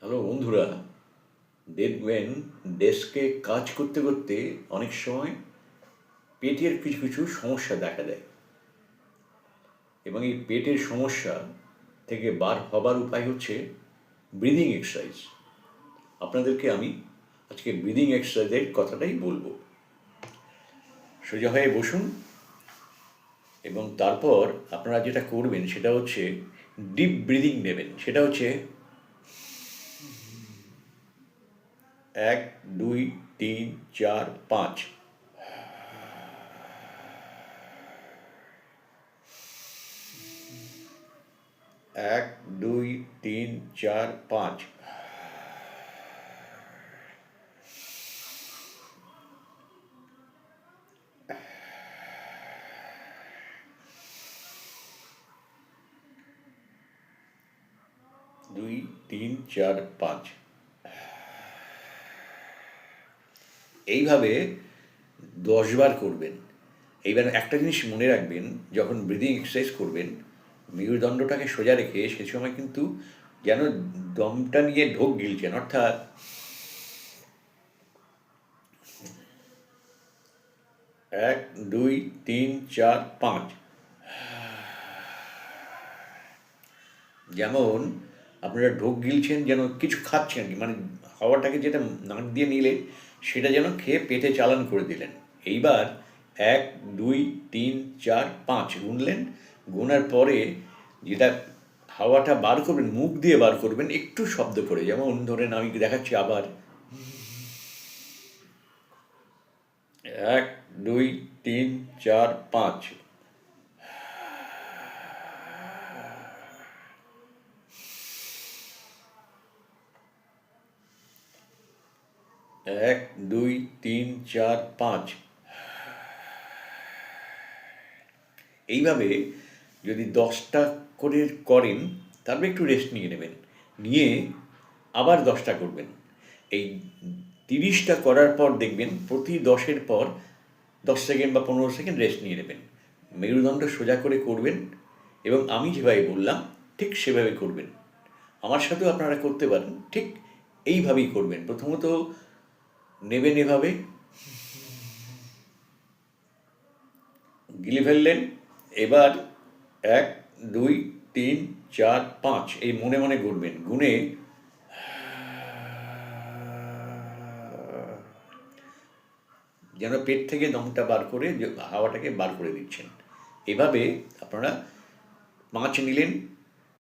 Hello বন্ধুরা, দেখবেন ডেস্কে কাজ করতে করতে অনেক সময় পেটের কিছু কিছু সমস্যা দেখা দেয় এবং এই পেটের সমস্যা থেকে বার হবার উপায় হচ্ছে ব্রিদিং এক্সারসাইজ। আপনাদেরকে আমি আজকে ব্রিদিং এক্সারসাইজের কথাটাই বলবো। সোজা হয়ে বসুন এবং তারপর আপনারা যেটা করবেন সেটা হচ্ছে ডিপ ব্রিদিং নেবেন। সেটা হচ্ছে 1, 2, 3, 4, 5। 1, 2, 3, 4, 5। 2, 3, 4, 5। এইভাবে 10 বার করবেন। এইবার একটা জিনিস মনে রাখবেন, যখন ব্রিদিং এক্সারসাইজ করবেন মেরুদণ্ডটাকে সোজা রেখে সে সময় কিন্তু যেন দমটা নিয়ে ঢোক গিলছেন, অর্থাৎ 1, 2, 3, 4, 5। যেমন আপনারা ঢোক গিলছেন, যেন কিছু খাচ্ছেন, মানে হাওয়াটাকে যেটা নাক দিয়ে নিলে সেটা যেন খেয়ে পেটে চালান করে দিলেন। এইবার 1, 2, 3, 4, 5 গুনলেন। গোনার পরে যেটা হাওয়াটা বার করবেন মুখ দিয়ে বার করবেন একটু শব্দ করে, যেমন ধরেন আমি দেখাচ্ছি আবার 1, 2, 3, 4, 5। 1, 2, 3, 4, 5। এইভাবে যদি 10টা করে করেন তারপরে একটু রেস্ট নিয়ে নেবেন, নিয়ে আবার 10টা করবেন। এই 30টা করার পর দেখবেন প্রতি 10-এর পর 10 সেকেন্ড বা 15 সেকেন্ড রেস্ট নিয়ে নেবেন। মেরুদণ্ড সোজা করে করবেন এবং আমি যেভাবে বললাম ঠিক সেভাবে করবেন। আমার সাথেও আপনারা করতে পারেন, ঠিক এইভাবেই করবেন। প্রথমত নেবেন এভাবে, গিলে ফেললেন। এবার 1, 2, 3, 4, 5 এই মনে মনে গুনবেন। গুনে যেন পেট থেকে দমটা বার করে হাওয়াটাকে বার করে দিচ্ছেন। এভাবে আপনারা 5 নিলেন,